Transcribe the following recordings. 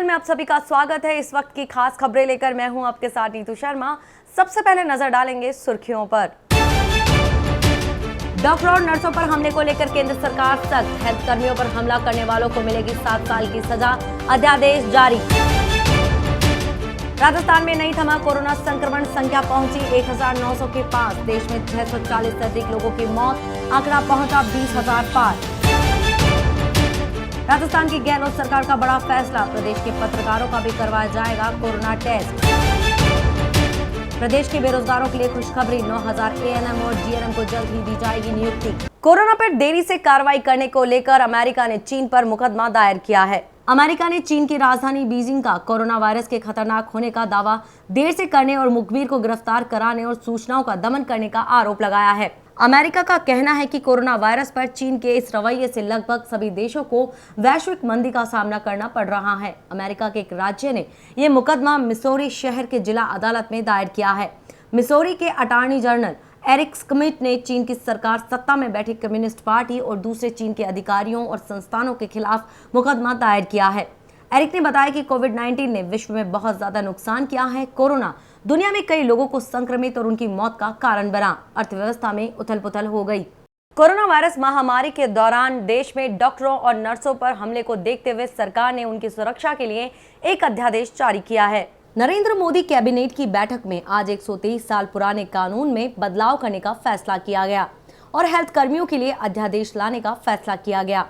में आप सभी का स्वागत है। इस वक्त की खास खबरें लेकर मैं हूं आपके साथ नीतू शर्मा। सबसे पहले नजर डालेंगे सुर्खियों पर। डॉक्टर और नर्सों पर हमले को लेकर केंद्र सरकार सख्त, हेल्थ कर्मियों पर हमला करने वालों को मिलेगी 7 साल की सजा, अध्यादेश जारी। राजस्थान में नहीं थमा कोरोना संक्रमण, संख्या पहुंची 1900 के पास। देश में 640 से अधिक लोगों की मौत, आंकड़ा पहुंचा 20,000 पार। राजस्थान की गहलोत सरकार का बड़ा फैसला, प्रदेश के पत्रकारों का भी करवाया जाएगा कोरोना टेस्ट। प्रदेश के बेरोजगारों के लिए खुशखबरी, 9,000 एएनएम और जीएनएम को जल्द ही दी जाएगी नियुक्ति। कोरोना पर देरी से कार्रवाई करने को लेकर अमेरिका ने चीन पर मुकदमा दायर किया है। अमेरिका ने चीन की राजधानी बीजिंग का कोरोना वायरस के खतरनाक होने का दावा देर से करने और मुखबिर को गिरफ्तार कराने और सूचनाओं का दमन करने का आरोप लगाया है। अमेरिका का कहना है कि कोरोना वायरस पर चीन के इस रवैये से लगभग सभी देशों को वैश्विक मंदी का सामना करना पड़ रहा है। अमेरिका के एक राज्य ने यह मुकदमा मिसौरी शहर के जिला अदालत में दायर किया है। मिसौरी के अटॉर्नी जनरल एरिक स्मिथ ने चीन की सरकार, सत्ता में बैठी कम्युनिस्ट पार्टी और दूसरे चीन के अधिकारियों और संस्थानों के खिलाफ मुकदमा दायर किया है। एरिक ने बताया कि कोविड-19 ने विश्व में बहुत ज्यादा नुकसान किया है। कोरोना दुनिया में कई लोगों को संक्रमित और उनकी मौत का कारण बना। अर्थव्यवस्था में उथल-पुथल हो गई। कोरोना वायरस महामारी के दौरान देश में डॉक्टरों और नर्सों पर हमले को देखते हुए सरकार ने उनकी सुरक्षा के लिए एक अध्यादेश जारी किया है। नरेंद्र मोदी कैबिनेट की बैठक में आज 123 साल पुराने कानून में बदलाव करने का फैसला किया गया और हेल्थ कर्मियों के लिए अध्यादेश लाने का फैसला किया गया।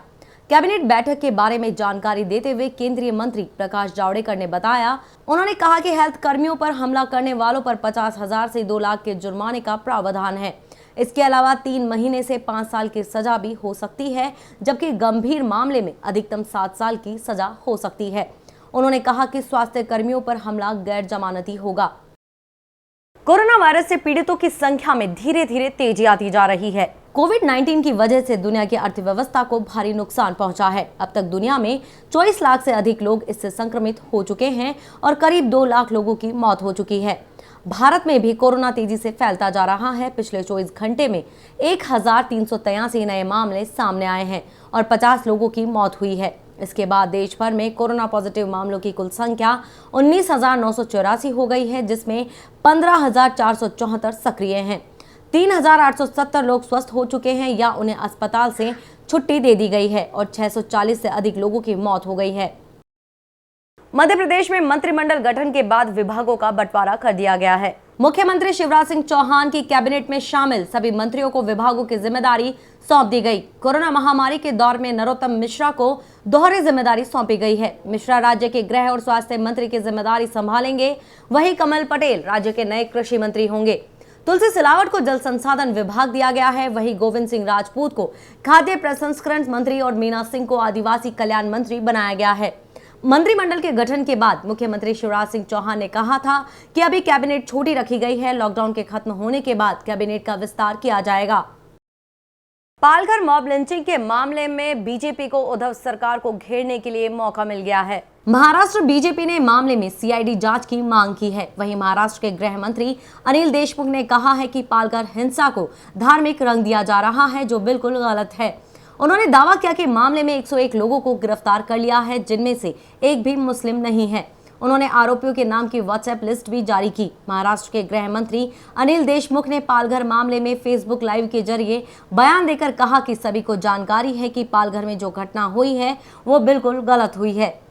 कैबिनेट बैठक के बारे में जानकारी देते हुए केंद्रीय मंत्री प्रकाश जावड़ेकर ने बताया, उन्होंने कहा कि हेल्थ कर्मियों पर हमला करने वालों पर 50,000 से 2 लाख के जुर्माने का प्रावधान है। इसके अलावा 3 महीने से 5 साल की सजा भी हो सकती है, जबकि गंभीर मामले में अधिकतम 7 साल की सजा हो सकती है। उन्होंने कहा कि स्वास्थ्य कर्मियों पर हमला गैर जमानती होगा। कोरोना वायरस से पीड़ितों की संख्या में धीरे धीरे तेजी आती जा रही है। कोविड-19 की वजह से दुनिया की अर्थव्यवस्था को भारी नुकसान पहुंचा है। अब तक दुनिया में 24 लाख से अधिक लोग इससे संक्रमित हो चुके हैं और करीब 2 लाख लोगों की मौत हो चुकी है। भारत में भी कोरोना तेजी से फैलता जा रहा है। पिछले 24 घंटे में 1,383 नए मामले सामने आए हैं और 50 लोगों की मौत हुई है। इसके बाद देश भर में कोरोना पॉजिटिव मामलों की कुल संख्या 19,984 हो गई है, जिसमें 15,474 सक्रिय हैं। 3,870 लोग स्वस्थ हो चुके हैं या उन्हें अस्पताल से छुट्टी दे दी गई है और 640 से अधिक लोगों की मौत हो गई है। मध्य प्रदेश में मंत्रिमंडल गठन के बाद विभागों का बंटवारा कर दिया गया है। मुख्यमंत्री शिवराज सिंह चौहान की कैबिनेट में शामिल सभी मंत्रियों को विभागों की जिम्मेदारी सौंप दी गई। कोरोना महामारी के दौर में नरोत्तम मिश्रा को दोहरी जिम्मेदारी सौंपी गई है। मिश्रा राज्य के गृह और स्वास्थ्य मंत्री की जिम्मेदारी संभालेंगे, वहीं कमल पटेल राज्य के नए कृषि मंत्री होंगे। तुलसी सिलावट को जल संसाधन विभाग दिया गया है, वहीं गोविंद सिंह राजपूत को खाद्य प्रसंस्करण मंत्री और मीना सिंह को आदिवासी कल्याण मंत्री बनाया गया है। मंत्रिमंडल के गठन के बाद मुख्यमंत्री शिवराज सिंह चौहान ने कहा था कि अभी कैबिनेट छोटी रखी गई है। लॉकडाउन के खत्म होने के बाद कैबिनेट का विस्तार किया जाएगा। पालघर मॉब लिंचिंग के मामले में बीजेपी को उद्धव सरकार को घेरने के लिए मौका मिल गया है। महाराष्ट्र बीजेपी ने मामले में सीआईडी जांच की मांग की है। वहीं महाराष्ट्र के गृह मंत्री अनिल देशमुख ने कहा है कि पालघर हिंसा को धार्मिक रंग दिया जा रहा है, जो बिल्कुल गलत है। उन्होंने दावा किया कि मामले में 101 लोगों को गिरफ्तार कर लिया है, जिनमें से एक भी मुस्लिम नहीं है। उन्होंने आरोपियों के नाम की व्हाट्सएप लिस्ट भी जारी की। महाराष्ट्र के गृह मंत्री अनिल देशमुख ने पालघर मामले में फेसबुक लाइव के जरिए बयान देकर कहा कि सभी को जानकारी है कि पालघर में जो घटना हुई है वो बिल्कुल गलत हुई है।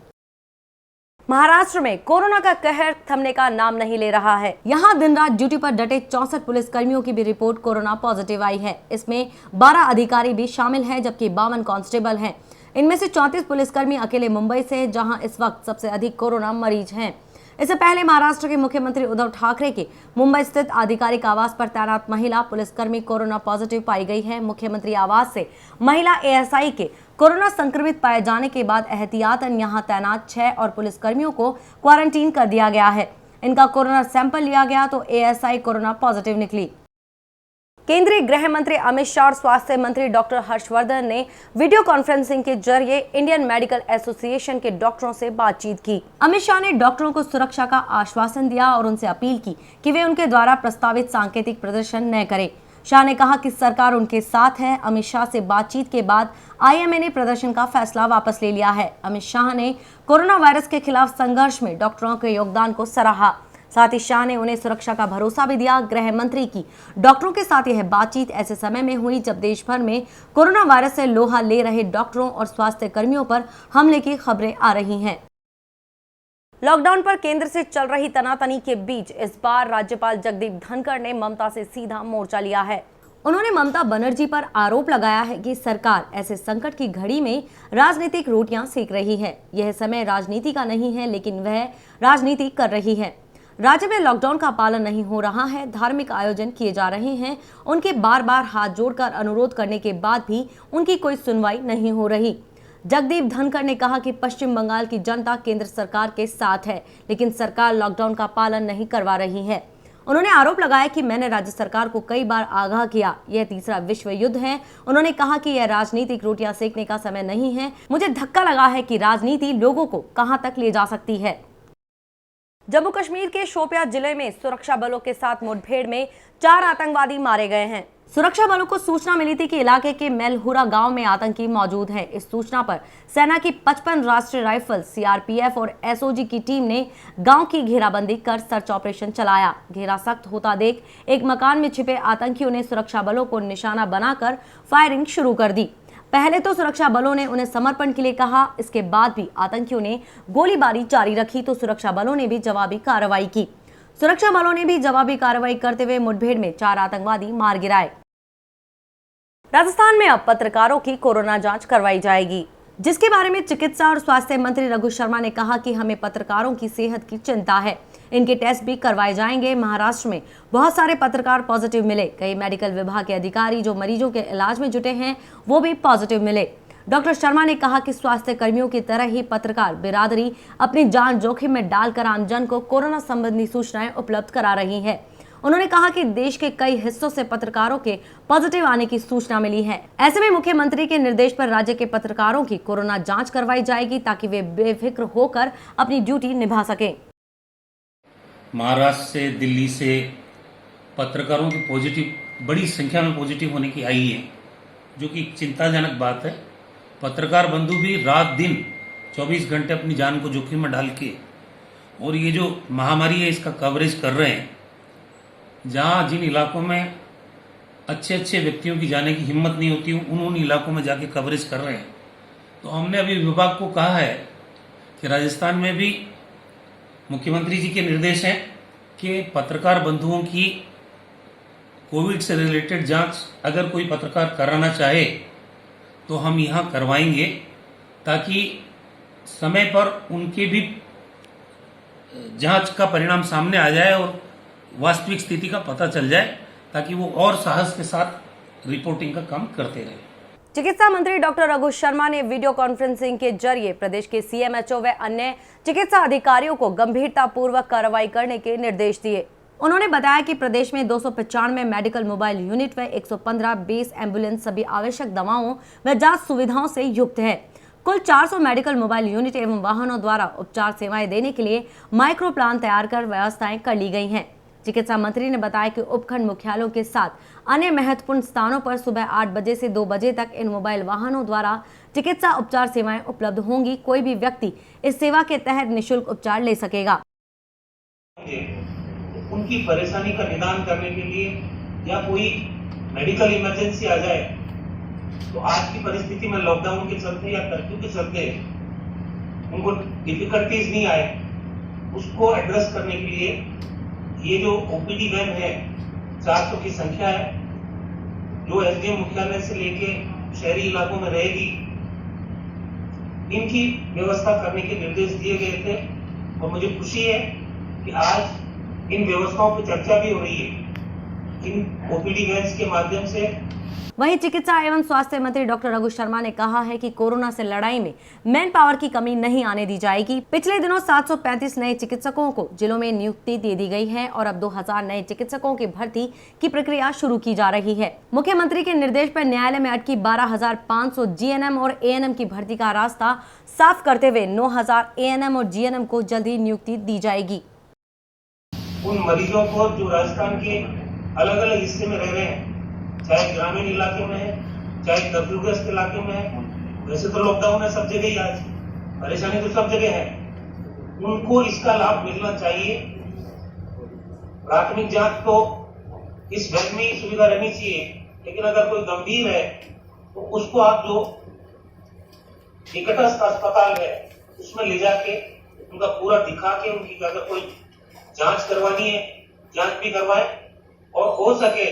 महाराष्ट्र में कोरोना का कहर थमने का नाम नहीं ले रहा है। यहाँ दिन रात ड्यूटी पर डटे 64 पुलिस कर्मियों की भी रिपोर्ट कोरोना पॉजिटिव आई है। इसमें 12 अधिकारी भी शामिल हैं, जबकि 52 कांस्टेबल हैं। इनमें से 34 पुलिसकर्मी अकेले मुंबई से हैं, जहां इस वक्त सबसे अधिक कोरोना मरीज हैं। इससे पहले महाराष्ट्र के मुख्यमंत्री उद्धव ठाकरे के मुंबई स्थित आधिकारिक आवास पर तैनात महिला पुलिसकर्मी कोरोना पॉजिटिव पाई गई है। मुख्यमंत्री आवास से महिला एएसआई के कोरोना संक्रमित पाए जाने के बाद एहतियातन यहां तैनात 6 और पुलिसकर्मियों को क्वारंटीन कर दिया गया है। इनका कोरोना सैंपल लिया गया तो एएसआई कोरोना पॉजिटिव निकली। केंद्रीय गृह मंत्री अमित शाह और स्वास्थ्य मंत्री डॉक्टर हर्षवर्धन ने वीडियो कॉन्फ्रेंसिंग के जरिए इंडियन मेडिकल एसोसिएशन के डॉक्टरों से बातचीत की। अमित शाह ने डॉक्टरों को सुरक्षा का आश्वासन दिया और उनसे अपील की कि वे उनके द्वारा प्रस्तावित सांकेतिक प्रदर्शन न करें। शाह ने कहा कि सरकार उनके साथ है। अमित शाह से बातचीत के बाद आईएमए ने प्रदर्शन का फैसला वापस ले लिया है। अमित शाह ने कोरोना वायरस के खिलाफ संघर्ष में डॉक्टरों के योगदान को सराहा। साथ ही शाह ने उन्हें सुरक्षा का भरोसा भी दिया। गृह मंत्री की डॉक्टरों के साथ यह बातचीत ऐसे समय में हुई जब देश भर में कोरोना वायरस से लोहा ले रहे डॉक्टरों और स्वास्थ्य कर्मियों पर हमले की खबरें आ रही हैं। लॉकडाउन पर केंद्र से चल रही तनातनी के बीच इस बार राज्यपाल जगदीप धनखड़ ने ममता से सीधा मोर्चा लिया है। उन्होंने ममता बनर्जी पर आरोप लगाया है कि सरकार ऐसे संकट की घड़ी में राजनीतिक रोटियां सेक रही है। यह समय राजनीति का नहीं है, लेकिन वह राजनीति कर रही है। राज्य में लॉकडाउन का पालन नहीं हो रहा है, धार्मिक आयोजन किए जा रहे हैं। उनके बार बार हाथ जोड़कर अनुरोध करने के बाद भी उनकी कोई सुनवाई नहीं हो रही। जगदीप धनखड़ ने कहा कि पश्चिम बंगाल की जनता केंद्र सरकार के साथ है, लेकिन सरकार लॉकडाउन का पालन नहीं करवा रही है। उन्होंने आरोप लगाया कि मैंने राज्य सरकार को कई बार आगाह किया, यह तीसरा विश्व युद्ध है। उन्होंने कहा कि यह राजनीतिक रोटियां सेकने का समय नहीं है। मुझे धक्का लगा है कि राजनीति लोगों को कहां तक ले जा सकती है। जम्मू कश्मीर के शोपियां जिले में सुरक्षा बलों के साथ मुठभेड़ में 4 आतंकवादी मारे गए हैं। सुरक्षा बलों को सूचना मिली थी कि इलाके के मेलहुरा गांव में आतंकी मौजूद हैं। इस सूचना पर सेना की 55 राष्ट्रीय राइफल, सीआरपीएफ और एसओजी की टीम ने गांव की घेराबंदी कर सर्च ऑपरेशन चलाया। घेरा सख्त होता देख एक मकान में छिपे आतंकियों ने सुरक्षा बलों को निशाना बनाकर फायरिंग शुरू कर दी। पहले तो सुरक्षा बलों ने उन्हें समर्पण के लिए कहा, इसके बाद भी आतंकियों ने गोलीबारी जारी रखी तो सुरक्षा बलों ने भी जवाबी कार्रवाई की। सुरक्षा बलों ने भी जवाबी कार्रवाई करते हुए मुठभेड़ में 4 आतंकवादी मार गिराए। राजस्थान में अब पत्रकारों की कोरोना जांच करवाई जाएगी, जिसके बारे में चिकित्सा और स्वास्थ्य मंत्री रघु शर्मा ने कहा कि हमें पत्रकारों की सेहत की चिंता है, इनके टेस्ट भी करवाए जाएंगे। महाराष्ट्र में बहुत सारे पत्रकार पॉजिटिव मिले। कई मेडिकल विभाग के अधिकारी जो मरीजों के इलाज में जुटे हैं वो भी पॉजिटिव मिले। डॉक्टर शर्मा ने कहा कि स्वास्थ्य कर्मियों की तरह ही पत्रकार बिरादरी अपनी जान जोखिम में डालकर आमजन को कोरोना संबंधी सूचनाएं उपलब्ध करा रही है। उन्होंने कहा कि देश के कई हिस्सों से पत्रकारों के पॉजिटिव आने की सूचना मिली है। ऐसे में मुख्यमंत्री के निर्देश पर राज्य के पत्रकारों की कोरोना जांच करवाई जाएगी ताकि वे बेफिक्र होकर अपनी ड्यूटी निभा सकें। महाराष्ट्र से, दिल्ली से पत्रकारों की पॉजिटिव बड़ी संख्या में पॉजिटिव होने की आई है, जो कि चिंताजनक बात है। पत्रकार बंधु भी रात दिन 24 घंटे अपनी जान को जोखिम में डाल के और ये जो महामारी है इसका कवरेज कर रहे हैं। जहाँ जिन इलाकों में अच्छे व्यक्तियों की जाने की हिम्मत नहीं होती, उन इलाकों में जाके कवरेज कर रहे हैं। तो हमने अभी विभाग को कहा है कि राजस्थान में भी मुख्यमंत्री जी के निर्देश हैं कि पत्रकार बंधुओं की कोविड से रिलेटेड जांच अगर कोई पत्रकार कराना चाहे तो हम यहाँ करवाएंगे, ताकि समय पर उनके भी जांच का परिणाम सामने आ जाए और वास्तविक स्थिति का पता चल जाए, ताकि वो और साहस के साथ रिपोर्टिंग का काम करते रहे। चिकित्सा मंत्री डॉक्टर रघु शर्मा ने वीडियो कॉन्फ्रेंसिंग के जरिए प्रदेश के सीएमएचओ व अन्य चिकित्सा अधिकारियों को गंभीरतापूर्वक कार्रवाई करने के निर्देश दिए। उन्होंने बताया कि प्रदेश में 295 मेडिकल मोबाइल यूनिट व 115 बेस एम्बुलेंस सभी आवश्यक दवाओं व जांच सुविधाओं से युक्त है। कुल 400 मेडिकल मोबाइल यूनिट एवं वाहनों द्वारा उपचार सेवाएं देने के लिए माइक्रो प्लान तैयार कर व्यवस्थाएं कर ली गई हैं। चिकित्सा मंत्री ने बताया कि उपखंड मुख्यालयों के साथ अन्य महत्वपूर्ण स्थानों पर सुबह 8 बजे से 2 बजे तक इन मोबाइल वाहनों द्वारा चिकित्सा उपचार सेवाएं उपलब्ध होंगी। कोई भी व्यक्ति इस सेवा के तहत निःशुल्क उपचार ले सकेगा। उनकी परेशानी का निदान करने के लिए या कोई मेडिकल इमरजेंसी आ जाए तो आज की परिस्थिति में लॉकडाउन के चलते या कर्फ्यू के चलते उनको डिफिकल्टीज नहीं आए, उसको एड्रेस करने के लिए ये जो ओपीडी वैन है 400 की संख्या है, जो एसडीएम मुख्यालय से लेके शहरी इलाकों में रहेगी, इनकी व्यवस्था करने के निर्देश दिए गए थे। और मुझे खुशी है कि आज इन व्यवस्थाओं पर चर्चा भी हो रही है इन ओपीडी वैन्स के माध्यम से। वहीं चिकित्सा एवं स्वास्थ्य मंत्री डॉक्टर रघु शर्मा ने कहा है कि कोरोना से लड़ाई में मैन पावर की कमी नहीं आने दी जाएगी। पिछले दिनों 735 नए चिकित्सकों को जिलों में नियुक्ति दे दी गई है और अब 2000 नए चिकित्सकों की भर्ती की प्रक्रिया शुरू की जा रही है। मुख्यमंत्री के निर्देश पर न्यायालय में अटकी 12,500 जीएनएम और एएनएम की भर्ती का रास्ता साफ करते हुए 9,000 एएनएम और जीएनएम को जल्द ही नियुक्ति दी जाएगी। उन मरीजों को जो राजस्थान के अलग अलग हिस्से में रह रहे हैं चाहे ग्रामीण इलाके में है, चाहे कर्फ्यूग्रस्त इलाके में है। वैसे तो लॉकडाउन है सब जगह ही, आज परेशानी तो सब जगह है, उनको इसका लाभ मिलना चाहिए। प्राथमिक जांच तो इस बेड में ही सुविधा रहनी चाहिए, लेकिन अगर कोई गंभीर है तो उसको आप जो निकटस्थ अस्पताल है उसमें ले जाके उनका पूरा दिखा के उनकी अगर कोई जांच करवानी है जांच भी करवाए, और हो सके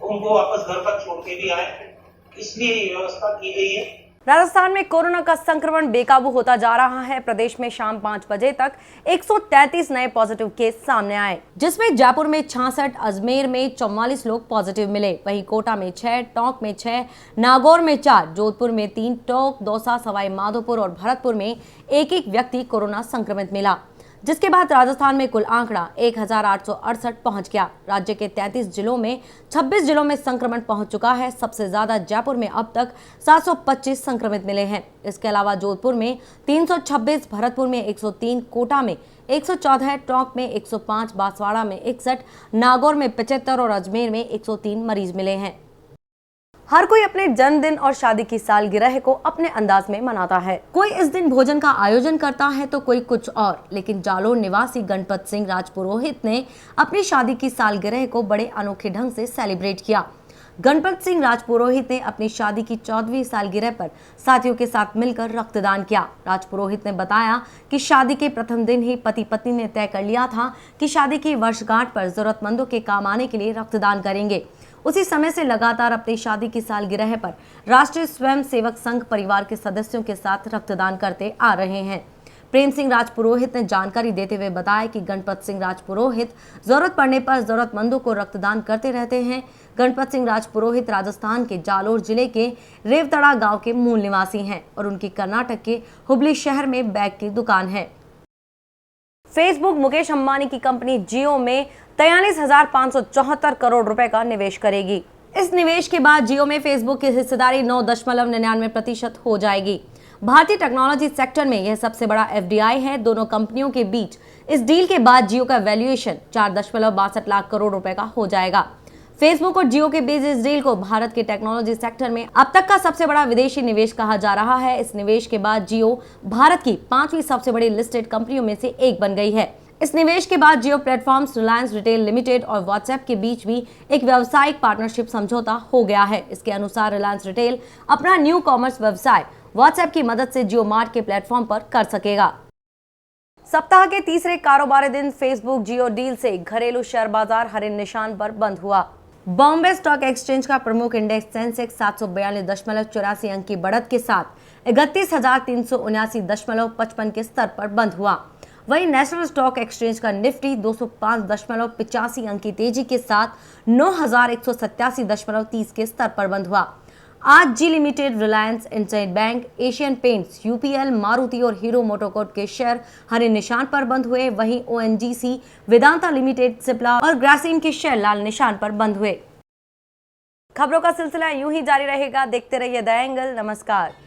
तो उनको वापस घर तक छोड़ के भी आए। इसलिए ये व्यवस्था की गई है। राजस्थान में कोरोना का संक्रमण बेकाबू होता जा रहा है। प्रदेश में शाम 5 बजे तक 133 नए पॉजिटिव केस सामने आए, जिसमें जयपुर में 66, अजमेर में 44 लोग पॉजिटिव मिले। वहीं कोटा में 6, टोंक में 6, नागौर में 4, जोधपुर में 3, टोंक, दौसा, सवाई माधोपुर और भरतपुर में एक व्यक्ति कोरोना संक्रमित मिला, जिसके बाद राजस्थान में कुल आंकड़ा 1868 पहुंच गया। राज्य के 33 जिलों में 26 जिलों में संक्रमण पहुंच चुका है। सबसे ज्यादा जयपुर में अब तक 725 संक्रमित मिले हैं। इसके अलावा जोधपुर में 326, भरतपुर में 103, कोटा में 114, टोंक में 105, बांसवाड़ा में 61, नागौर में 75 और अजमेर में 103 मरीज मिले हैं। हर कोई अपने जन्मदिन और शादी की सालगिरह को अपने अंदाज में मनाता है। कोई इस दिन भोजन का आयोजन करता है तो कोई कुछ और, लेकिन जालोर निवासी गणपत सिंह राजपुरोहित ने अपनी शादी की सालगिरह को बड़े अनोखे ढंग से सेलिब्रेट किया। गणपत सिंह राजपुरोहित ने अपनी शादी की 14वीं सालगिरह पर साथियों के साथ मिलकर रक्तदान किया। राजपुरोहित ने बताया कि शादी के प्रथम दिन ही पति पत्नी ने तय कर लिया था कि शादी की वर्षगांठ पर जरूरतमंदों के काम आने के लिए रक्तदान करेंगे। उसी समय से लगातार अपनी शादी की सालगिरह पर राष्ट्रीय स्वयं सेवक संघ परिवार के सदस्यों के साथ रक्तदान करते आ रहे हैं। प्रेम सिंह राजपुरोहित ने जानकारी देते हुए बताया कि गणपत सिंह राजपुरोहित जरूरत पड़ने पर जरूरतमंदों को रक्तदान करते रहते हैं। गणपत सिंह राजपुरोहित राजस्थान के जालोर जिले के रेवतड़ा गांव के मूल निवासी हैं और उनकी कर्नाटक के हुबली शहर में बैग की दुकान है। फेसबुक मुकेश अंबानी की कंपनी जियो में 43,574 करोड़ रुपए का निवेश करेगी। इस निवेश के बाद जियो में फेसबुक की हिस्सेदारी 9.99% हो जाएगी। भारतीय टेक्नोलॉजी सेक्टर में यह सबसे बड़ा एफडीआई है। दोनों कंपनियों के बीच इस डील के बाद जियो का वैल्यूएशन 4.62 लाख करोड़ रुपए का हो जाएगा। फेसबुक और जियो के बीच इस डील को भारत के टेक्नोलॉजी सेक्टर में अब तक का सबसे बड़ा विदेशी निवेश कहा जा रहा है। इस निवेश के बाद जियो भारत की 5वीं सबसे बड़ी लिस्टेड कंपनियों में से एक बन गई है। इस निवेश के बाद जियो प्लेटफॉर्म्स, रिलायंस रिटेल लिमिटेड और व्हाट्सएप के बीच भी एक व्यावसायिक पार्टनरशिप समझौता हो गया है। इसके अनुसार रिलायंस रिटेल अपना न्यू कॉमर्स व्यवसाय व्हाट्सएप की मदद से जियो मार्ट के प्लेटफॉर्म पर कर सकेगा। सप्ताह के तीसरे कारोबारी दिन फेसबुक जियो डील से घरेलू शेयर बाजार हरे निशान पर बंद हुआ। बॉम्बे स्टॉक एक्सचेंज का प्रमुख इंडेक्स सेंसेक्स 742.84 अंक की बढ़त के साथ 31,379.55 के स्तर पर बंद हुआ। वहीं नेशनल स्टॉक एक्सचेंज का निफ्टी 205.85 अंक की तेजी के साथ 9,187.30 के स्तर पर बंद हुआ। आज Zee limited, Reliance, IndusInd bank, Asian Paints, UPL, Maruti और हीरो मोटोकॉर्प के शेयर हरे निशान पर बंद हुए। वहीं ओएनजीसी, वेदांता लिमिटेड, सिप्ला और ग्रासिम के शेयर लाल निशान पर बंद हुए। खबरों का सिलसिला यूं ही जारी रहेगा। देखते रहिए द एंगल। नमस्कार।